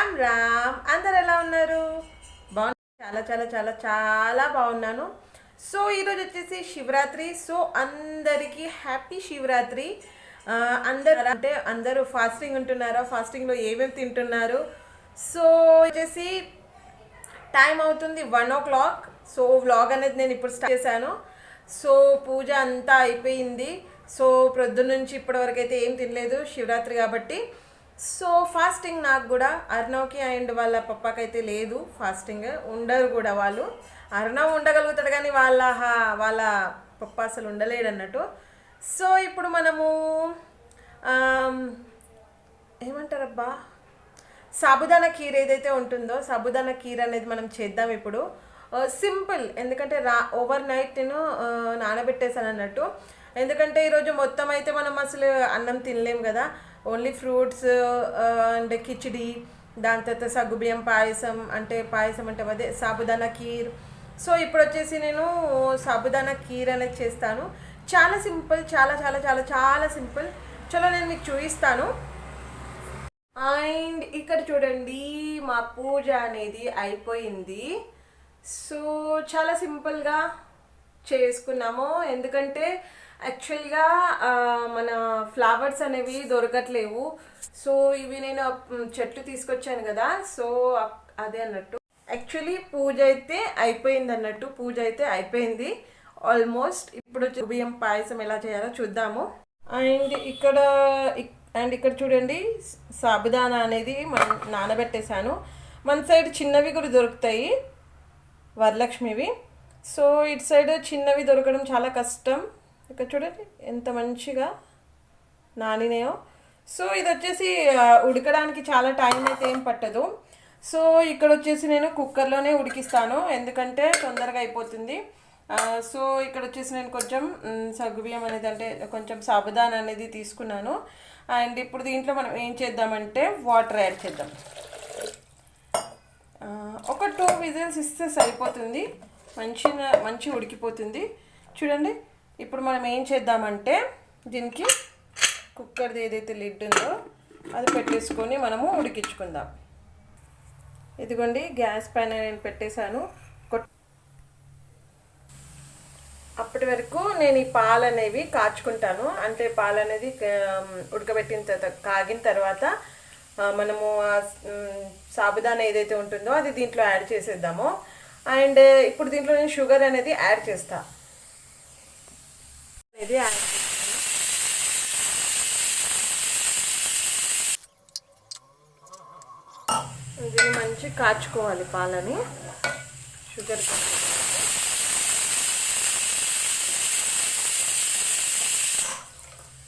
రామ్ రామ్ అందరు ఎలా ఉన్నారు? బాగున్నారు. చాలా చాలా చాలా చాలా బాగున్నాను. సో ఈరోజు వచ్చేసి శివరాత్రి. సో అందరికీ హ్యాపీ శివరాత్రి. అందరు అంటే అందరూ ఫాస్టింగ్ ఉంటున్నారా? ఫాస్టింగ్లో ఏమేమి తింటున్నారు? సో వచ్చేసి టైం అవుతుంది 1 o'clock. సో వ్లాగ్ అనేది నేను ఇప్పుడు స్టార్ట్ చేశాను. సో పూజ అంతా అయిపోయింది. సో ప్రొద్దున నుంచి ఇప్పటివరకు అయితే ఏం తినలేదు, శివరాత్రి కాబట్టి. సో ఫాస్టింగ్ నాకు కూడా, అర్ణవ్కి అండ్ వాళ్ళ పప్పాకైతే లేదు ఫాస్టింగ్, ఉండరు కూడా వాళ్ళు. అర్ణవ్ ఉండగలుగుతాడు కానీ వాళ్ళ పప్ప అసలు ఉండలేడు అన్నట్టు. సో ఇప్పుడు మనము ఏమంటారబ్బా, సాబుదానా కీర్ ఏదైతే ఉంటుందో సాబుదానా కీర్ అనేది మనం చేద్దాం ఇప్పుడు. సింపుల్, ఎందుకంటే ఓవర్ నైట్ నేను నానబెట్టేశాను అన్నట్టు. ఎందుకంటే ఈరోజు మొత్తం అయితే మనం అసలు అన్నం తినలేం కదా, ఓన్లీ ఫ్రూట్స్ అండ్ కిచిడి, దాని తర్వాత సగ్గుబియ్యం పాయసం అంటే అదే సాబుదానా కీర్. సో ఇప్పుడు వచ్చేసి నేను సాబుదానా కీర్ అనేది చేస్తాను. చాలా సింపుల్, చాలా చాలా చాలా చాలా సింపుల్. చలో నేను మీకు చూపిస్తాను. అండ్ ఇక్కడ చూడండి, మా పూజ అనేది అయిపోయింది. సో చాలా సింపుల్గా చేసుకున్నాము. ఎందుకంటే యాక్చువల్గా మన ఫ్లవర్స్ అనేవి దొరకట్లేవు. సో ఇవి నేను చెట్లు తీసుకొచ్చాను కదా, సో అదే అన్నట్టు. యాక్చువల్లీ పూజ అయితే అయిపోయింది అన్నట్టు, పూజ అయితే అయిపోయింది ఆల్మోస్ట్. ఇప్పుడు బియ్యం పాయసం ఎలా చేయాలో చూద్దాము. అండ్ ఇక్కడ చూడండి, సాబుదానా అనేది మనం నానబెట్టేశాను. మన సైడ్ చిన్నవి కూడా దొరుకుతాయి, వరలక్ష్మివి. సో ఇటు సైడ్ చిన్నవి దొరకడం చాలా కష్టం. ఇక్కడ చూడండి ఎంత మంచిగా నానినాయో. సో ఇది వచ్చేసి ఉడకడానికి చాలా టైం అయితే ఏం పట్టదు. సో ఇక్కడ వచ్చేసి నేను కుక్కర్లోనే ఉడికిస్తాను, ఎందుకంటే తొందరగా అయిపోతుంది. సో ఇక్కడ వచ్చేసి నేను కొంచెం సగ్గుబియ్యం అనేది అంటే కొంచెం సాబుదానా అనేది తీసుకున్నాను. అండ్ ఇప్పుడు దీంట్లో మనం ఏం చేద్దామంటే వాటర్ యాడ్ చేద్దాం. ఒక 2 విజిల్స్ ఇస్తే సరిపోతుంది, మంచి ఉడికిపోతుంది. చూడండి ఇప్పుడు మనం ఏం చేద్దామంటే దీనికి కుక్కర్ది ఏదైతే లిడ్ ఉందో అది పెట్టేసుకొని మనము ఉడికించుకుందాం. ఇదిగోండి గ్యాస్ పైన నేను పెట్టేశాను. అప్పటి వరకు నేను ఈ పాలు అనేవి కాచుకుంటాను. అంటే పాలు అనేది ఉడకబెట్టిన తర్వాత, కాగిన తర్వాత మనము సాబుదానా ఏదైతే ఉంటుందో అది దీంట్లో యాడ్ చేసేద్దాము. అండ్ ఇప్పుడు దీంట్లో నేను షుగర్ అనేది యాడ్ చేస్తా. ఇది యాడ్ చేస్తాను. ఇది మంచి కాచుకోవాలి పాలని, షుగర్.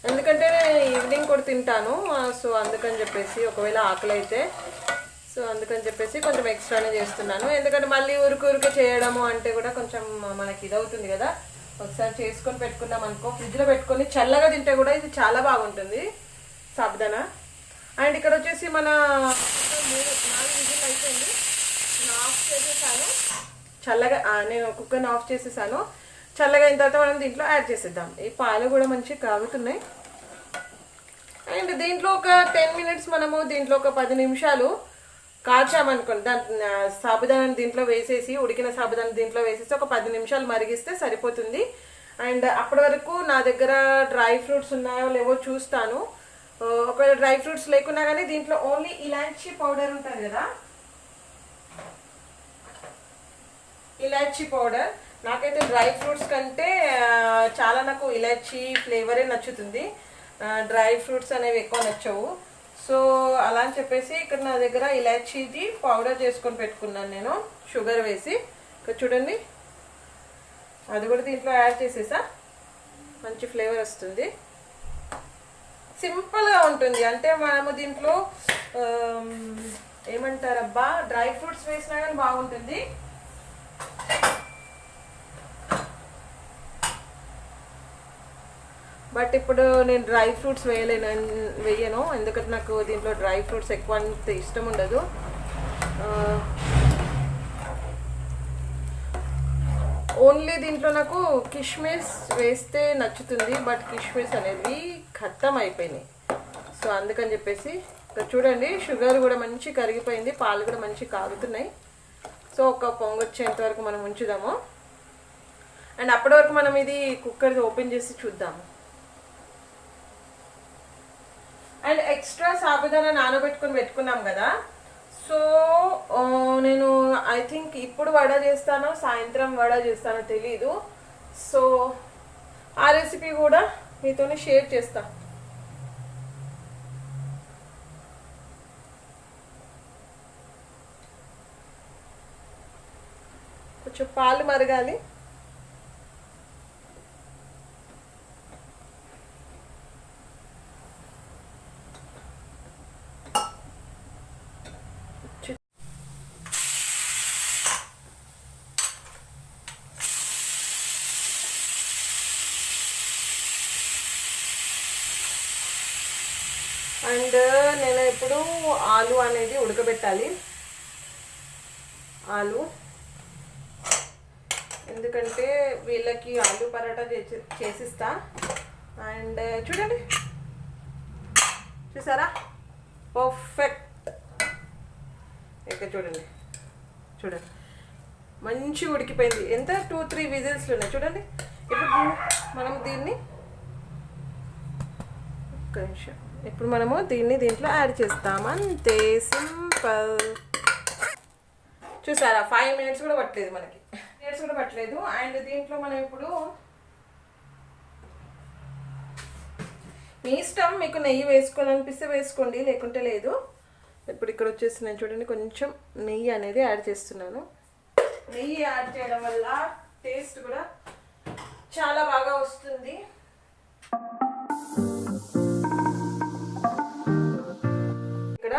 ఎందుకంటే నేను ఈవినింగ్ కూడా తింటాను, సో అందుకని చెప్పేసి ఒకవేళ ఆకలి అయితే, సో అందుకని చెప్పేసి కొంచెం ఎక్స్ట్రానే చేస్తున్నాను. ఎందుకంటే మళ్ళీ ఊరికే చేయడము అంటే కూడా కొంచెం మనకి ఇదవుతుంది కదా. ఒకసారి చేసుకొని పెట్టుకున్నాం అనుకో, ఫ్రిడ్జ్లో పెట్టుకొని చల్లగా తింటే కూడా ఇది చాలా బాగుంటుంది సాబుదానా. అండ్ ఇక్కడ వచ్చేసి మన 4 విజిల్ అయిపోయింది, నేను ఆఫ్ చేసేసాను. చల్లగా నేను కుక్కర్ని ఆఫ్ చేసేసాను. చల్లగా అయిన తర్వాత మనం దీంట్లో యాడ్ చేసేద్దాం. ఈ పాలు కూడా మంచిగా కాగుతున్నాయి. అండ్ దీంట్లో ఒక 10 మినిట్స్ మనము దీంట్లో ఒక 10 నిమిషాలు కాచామనుకోండి, దాని సాబుదానాన్ని దీంట్లో వేసేసి, ఉడికిన సాబుదాన్ని దీంట్లో వేసేసి ఒక 10 నిమిషాలు మరిగిస్తే సరిపోతుంది. అండ్ అప్పటి వరకు నా దగ్గర డ్రై ఫ్రూట్స్ ఉన్నాయో లేవో చూస్తాను. ఒకవేళ డ్రై ఫ్రూట్స్ లేకున్నా కానీ దీంట్లో ఓన్లీ ఇలాచీ పౌడర్ ఉంటుంది కదా, ఇలాచీ పౌడర్. నాకైతే డ్రై ఫ్రూట్స్ కంటే చాలా నాకు ఇలాచీ ఫ్లేవరే నచ్చుతుంది, డ్రై ఫ్రూట్స్ అనేవి ఎక్కువ నచ్చవు. సో అలా అని చెప్పేసి ఇక్కడ నా దగ్గర ఇలాచీది పౌడర్ చేసుకొని పెట్టుకున్నాను నేను, షుగర్ వేసి. ఇక్కడ చూడండి అది కూడా దీంట్లో యాడ్ చేసేసా, మంచి ఫ్లేవర్ వస్తుంది. సింపుల్గా ఉంటుంది. అంటే మనము దీంట్లో ఏమంటారబ్బా, డ్రై ఫ్రూట్స్ వేసినా కానీ బాగుంటుంది. బట్ ఇప్పుడు నేను డ్రై ఫ్రూట్స్ వేయను, ఎందుకంటే నాకు దీంట్లో డ్రై ఫ్రూట్స్ ఎక్కువ అంత ఇష్టం ఉండదు. ఓన్లీ దీంట్లో నాకు కిష్మిస్ వేస్తే నచ్చుతుంది, బట్ కిష్మిస్ అనేది ఖతం అయిపోయినాయి. సో అందుకని చెప్పేసి ఇక్కడ చూడండి షుగర్ కూడా మంచి కరిగిపోయింది, పాలు కూడా మంచి కాగుతున్నాయి. సో ఒక పొంగు వచ్చేంత వరకు మనం ఉంచుదాము. అండ్ అప్పటి వరకు మనం ఇది కుక్కర్ ఓపెన్ చేసి చూద్దాము. అండ్ ఎక్స్ట్రా సాబుదానా నానబెట్టుకొని పెట్టుకున్నాం కదా. సో నేను ఐ థింక్ ఇప్పుడు వడ చేస్తానో సాయంత్రం వడ చేస్తానో తెలీదు. సో ఆ రెసిపీ కూడా మీతోనే షేర్ చేస్తా. కొంచెం పాలు మరగాలి. అండ్ నేను ఇప్పుడు ఆలు అనేది ఉడకబెట్టాలి. ఆలు ఎందుకంటే వీళ్ళకి ఆలు పరాటా చేసిస్తా. అండ్ చూడండి, చూసారా పర్ఫెక్ట్. ఇక్కడ చూడండి చూడండి మంచి ఉడికిపోయింది. ఎంత 2-3 విజిల్స్లు ఉన్నాయి చూడండి. ఇప్పుడు మనం దీన్ని ఒక్క నిమిషం, ఇప్పుడు మనము దీంట్లో యాడ్ చేస్తాం, అంతే సింపుల్. చూసారా 5 minutes కూడా పట్టలేదు, మనకి మినిట్స్ కూడా పట్టలేదు. అండ్ దీంట్లో మనం ఇప్పుడు మీ ఇష్టం, మీకు నెయ్యి వేసుకోవాలనిపిస్తే వేసుకోండి, లేకుంటే లేదు. ఇప్పుడు ఇక్కడ వచ్చేసి నేను చూడండి కొంచెం నెయ్యి అనేది యాడ్ చేస్తున్నాను. నెయ్యి యాడ్ చేయడం వల్ల టేస్ట్ కూడా చాలా బాగా వస్తుంది. ఇక్కడ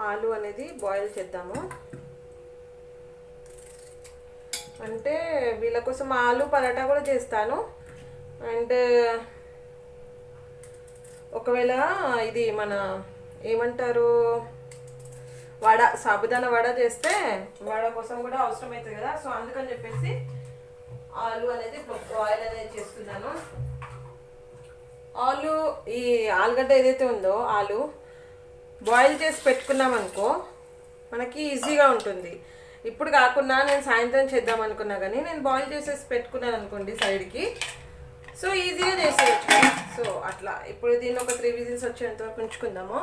ఆలు అనేది బాయిల్ చేద్దాము. అంటే వీళ్ళ కోసం ఆలు పరాటా కూడా చేస్తాను. అండ్ ఒకవేళ ఇది మన ఏమంటారు వడ, సాబుదానా వడ చేస్తే వడ కోసం కూడా అవసరం అవుతుంది కదా. సో అందుకని చెప్పేసి ఆలు అనేది బాయిల్ అనేది చేస్తున్నాను. ఈ ఆలుగడ్డ ఏదైతే ఉందో ఆలు బాయిల్ చేసి పెట్టుకున్నామనుకో మనకి ఈజీగా ఉంటుంది. ఇప్పుడు కాకుండా నేను సాయంత్రం చేద్దాం అనుకున్నా కానీ నేను బాయిల్ చేసేసి పెట్టుకున్నాను అనుకోండి సైడ్కి, సో ఈజీగా చేసేయచ్చు. సో అట్లా ఇప్పుడు దీన్ని ఒక 3 విజిల్స్ వచ్చేంత వరకు ఉంచుకుందాము.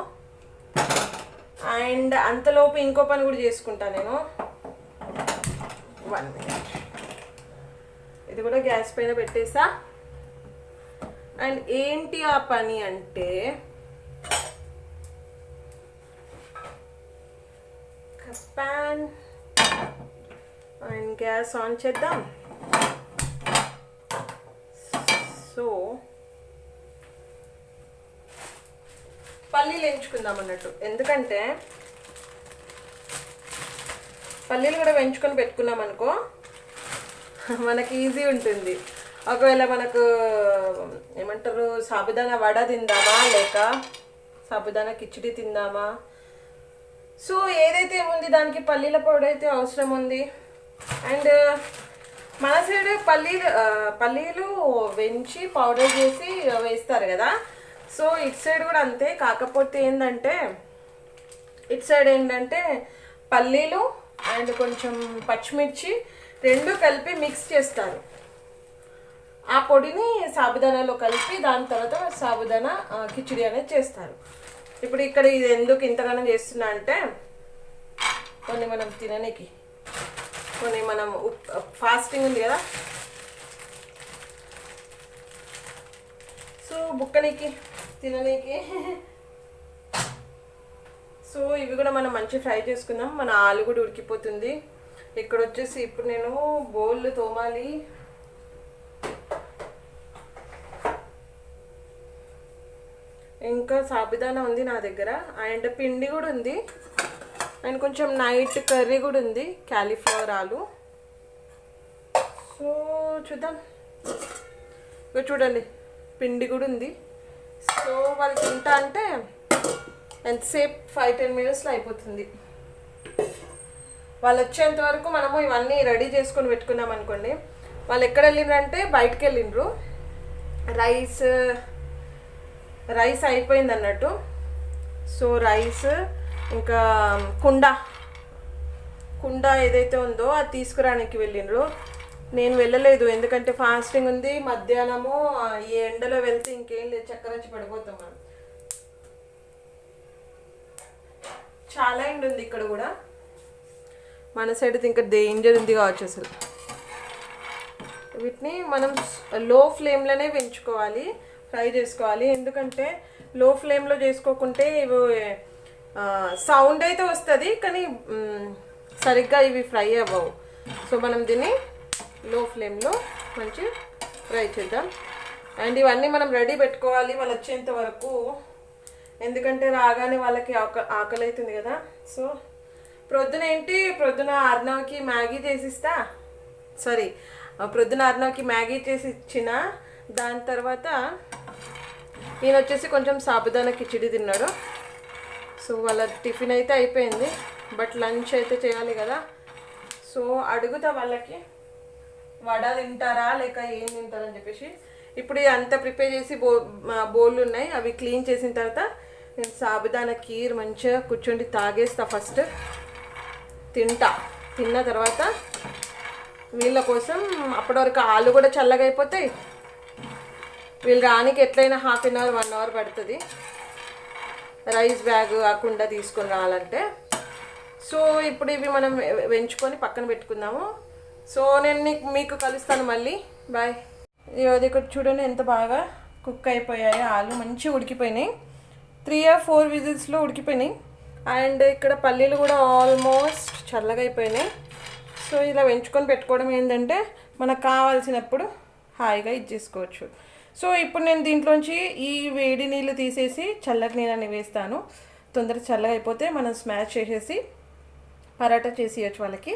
అండ్ అంతలోపు ఇంకో పని కూడా చేసుకుంటా నేను. 1 minute, ఇది కూడా గ్యాస్ పైన పెట్టేసా. అండ్ ఏంటి ఆ పని అంటే పాన్ అండ్ గ్యాస్ ఆన్ చేద్దాం. సో పల్లీలు ఎంచుకుందాం అన్నట్టు, ఎందుకంటే పల్లీలు కూడా వెంచుకొని పెట్టుకున్నాం అనుకో మనకి ఈజీ ఉంటుంది. ఒకవేళ మనకు ఏమంటారు సాబుదానా వడ తిందామా లేక సాబుదానా కిచిడి తిందామా, సో ఏదైతే ఏముంది దానికి పల్లీల పౌడర్ అయితే అవసరం ఉంది. అండ్ మన సైడ్ పల్లీలు వెంచి పౌడర్ చేసి వేస్తారు కదా. సో ఇటు సైడ్ కూడా అంతే, కాకపోతే ఇటు సైడ్ ఏంటంటే పల్లీలు అండ్ కొంచెం పచ్చిమిర్చి 2 కలిపి మిక్స్ చేస్తారు. ఆ పొడిని సాబుదానాలో కలిపి దాని తర్వాత సాబుదానా కిచిడి అనేది చేస్తారు. ఇప్పుడు ఇక్కడ ఇది ఎందుకు ఇంతగానో చేస్తున్నా అంటే కొన్ని మనం తిననీకి, కొన్ని మనం ఫాస్టింగ్ ఉంది కదా, సో బుక్కనికి తిననీకి. సో ఇవి కూడా మనం మంచి ఫ్రై చేసుకుందాం. మన ఆలు కూడా ఉడికిపోతుంది. ఇక్కడ వచ్చేసి ఇప్పుడు నేను బౌల్ తోమాలి. ఇంకా సాబుదానా ఉంది నా దగ్గర, అండ్ పిండి కూడా ఉంది, అండ్ కొంచెం నైట్ కర్రీ కూడా ఉంది, క్యాలీఫ్లవర్ ఆలు. సో చూద్దాం. ఇక చూడండి పిండి కూడా ఉంది. సో వాళ్ళు తింటా అంటే ఎంతసేపు 5-10 minutesలో అయిపోతుంది. వాళ్ళు వచ్చేంత వరకు మనము ఇవన్నీ రెడీ చేసుకొని పెట్టుకున్నాం అనుకోండి. వాళ్ళు ఎక్కడ వెళ్ళిండ్రంటే బయటకు వెళ్ళిండ్రు. రైస్ అయిపోయింది అన్నట్టు. సో రైస్ ఇంకా కుండ ఏదైతే ఉందో అది తీసుకురానికి వెళ్ళిండ్రు. నేను వెళ్ళలేదు ఎందుకంటే ఫాస్టింగ్ ఉంది. మధ్యాహ్నము ఈ ఎండలో వెళ్తే ఇంకేం లేదు, చక్కర వచ్చి పడిపోతాం మనం. చాలా ఎండ ఉంది ఇక్కడ కూడా. మన సైడ్ ఇంకా డేంజర్ ఉంది కావచ్చు అసలు. వీటిని మనం లో ఫ్లేమ్లోనే పెంచుకోవాలి, ఫ్రై చేసుకోవాలి. ఎందుకంటే లో ఫ్లేమ్లో చేసుకోకుంటే ఇవి సౌండ్ అయితే వస్తుంది కానీ సరిగ్గా ఇవి ఫ్రై అవ్వవు. సో మనం దీన్ని లో ఫ్లేమ్లో మంచి ఫ్రై చేద్దాం. అండ్ ఇవన్నీ మనం రెడీ పెట్టుకోవాలి వాళ్ళు వచ్చేంత వరకు, ఎందుకంటే రాగానే వాళ్ళకి ఆకలి అవుతుంది కదా. సో ప్రొద్దున అర్ణవ్కి మ్యాగీ చేసిస్తా, ప్రొద్దున అర్ణవ్కి మ్యాగీ చేసి ఇచ్చిన. దాని తర్వాత నేను వచ్చేసి కొంచెం సాబుదానా కిచిడి తిన్నాడు. సో వాళ్ళ టిఫిన్ అయితే అయిపోయింది, బట్ లంచ్ అయితే చేయాలి కదా. సో అడుగుతా వాళ్ళకి వడ తింటారా లేక ఏం తింటారని చెప్పేసి. ఇప్పుడు అంతా ప్రిపేర్ చేసి బౌళ్ళు ఉన్నాయి, అవి క్లీన్ చేసిన తర్వాత నేను సాబుదానా కీర్ మంచిగా కూర్చొని తాగేస్తా. ఫస్ట్ తిన్న తర్వాత వీళ్ళ కోసం అప్పటి వరకు ఆలు కూడా చల్లగా అయిపోతాయి. వీళ్ళు రానికి ఎట్లయినా 1/2 అవర్ 1 అవర్ పడుతుంది రైస్ బ్యాగ్ కాకుండా తీసుకొని రావాలంటే. సో ఇప్పుడు ఇవి మనం వెంచుకొని పక్కన పెట్టుకుందాము. సో నేను మీకు కలుస్తాను మళ్ళీ, బాయ్. ఇది ఇక్కడ చూడండి ఎంత బాగా కుక్ అయిపోయాయి, ఆలు మంచిగా ఉడికిపోయినాయి. 3 or 4 విజిల్స్లో ఉడికిపోయినాయి. అండ్ ఇక్కడ పల్లీలు కూడా ఆల్మోస్ట్ చల్లగా అయిపోయినాయి. సో ఇలా వెంచుకొని పెట్టుకోవడం ఏంటంటే మనకు కావాల్సినప్పుడు హాయిగా ఇచ్చేసుకోవచ్చు. సో ఇప్పుడు నేను దీంట్లోంచి ఈ వేడి నీళ్ళు తీసేసి చల్లటి నీళ్ళని వేస్తాను. తొందరగా చల్లగా అయిపోతే మనం స్మాష్ చేసేసి పరాటా చేసి ఇవ్వచ్చు వాళ్ళకి.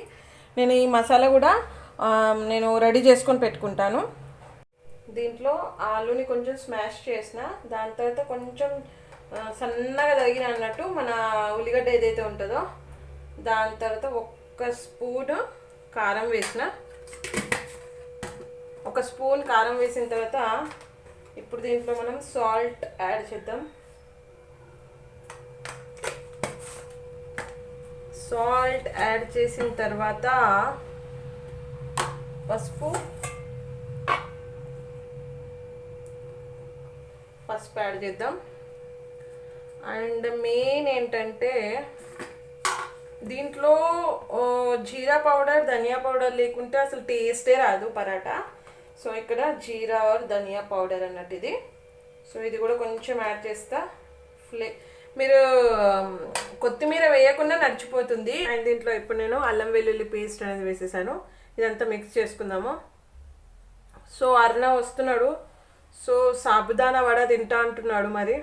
నేను ఈ మసాలా కూడా నేను రెడీ చేసుకొని పెట్టుకుంటాను. దీంట్లో ఆలుని కొంచెం స్మాష్ చేసిన, దాని తర్వాత కొంచెం సన్నగా తరిగిన అన్నట్టు మన ఉల్లిగడ్డ ఏదైతే ఉంటుందో దాని తర్వాత 1 స్పూను కారం వేసిన. 1 స్పూన్ కారం వేసిన తర్వాత ఇప్పుడు దీంట్లో మనం సాల్ట్ యాడ్ చేద్దాం. సాల్ట్ యాడ్ చేసిన తర్వాత పసుపు యాడ్ చేద్దాం. అండ్ మెయిన్ ఏంటంటే దీంట్లో జీరా పౌడర్ ధనియా పౌడర్ లేకుంటే అసలు టేస్టే రాదు పరాటా. సో ఇక్కడ జీరా ఆర్ ధనియా పౌడర్ అన్నట్టు ఇది. సో ఇది కూడా కొంచెం యాడ్ చేస్తా. మీరు కొత్తిమీర వేయకుండా నడిచిపోతుంది. అండ్ దీంట్లో ఇప్పుడు నేను అల్లం వెల్లుల్లి పేస్ట్ అనేది వేసేసాను. ఇదంతా మిక్స్ చేసుకుందాము. సో అర్ణవ్ వస్తున్నాడు. సో సాబుదానా వడ తింటా అంటున్నాడు. మరి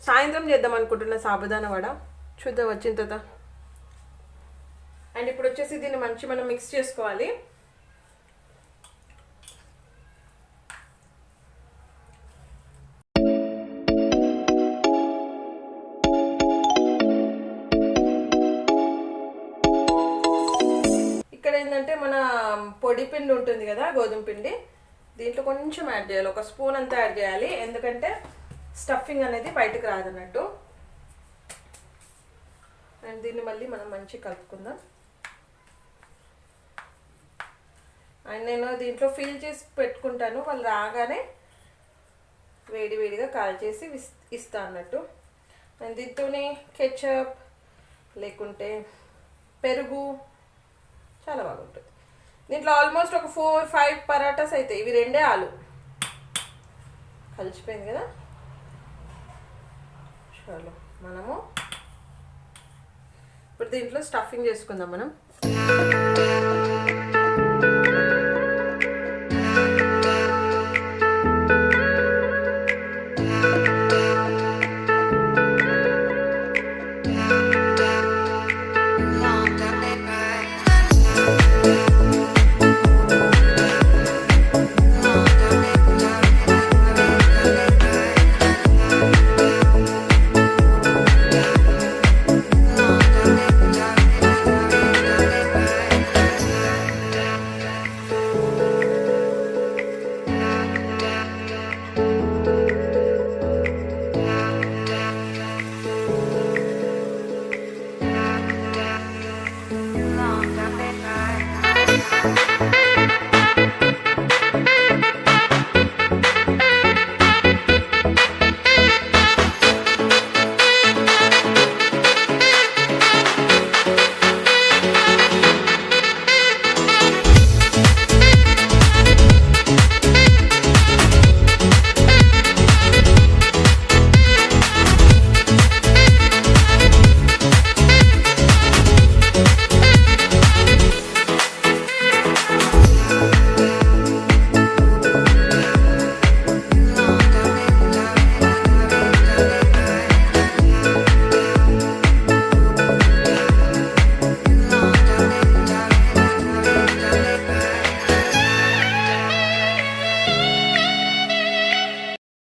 సాయంత్రం చేద్దాం అనుకుంటున్నా సాబుదానా వడ, చూద్దాం వచ్చిన తర్వాత. అండ్ ఇప్పుడు వచ్చేసి దీన్ని మనం మిక్స్ చేసుకోవాలి. ఇక్కడ ఏంటంటే మన పొడి పిండి ఉంటుంది కదా, గోధుమ పిండి, దీంట్లో కొంచెం యాడ్ చేయాలి. 1 స్పూన్ అంతా యాడ్ చేయాలి, ఎందుకంటే స్టఫింగ్ అనేది బయటకు రాదన్నట్టు. అండ్ దీన్ని మళ్ళీ మనం మంచిగా కలుపుకుందాం. అండ్ నేను దీంట్లో ఫిల్ చేసి పెట్టుకుంటాను, వాళ్ళు రాగానే వేడివేడిగా కాల్చేసి ఇస్తా అన్నట్టు. అండ్ దీంతోనే కెచప్ లేకుంటే పెరుగు చాలా బాగుంటుంది. దీంట్లో ఆల్మోస్ట్ ఒక 4-5 పరాటాస్ అయితే. ఇవి 2 ఆలు కలిసిపోయింది కదా. చాలు మనము ఇప్పుడు దీంట్లో స్టఫింగ్ చేసుకుందాం మనం.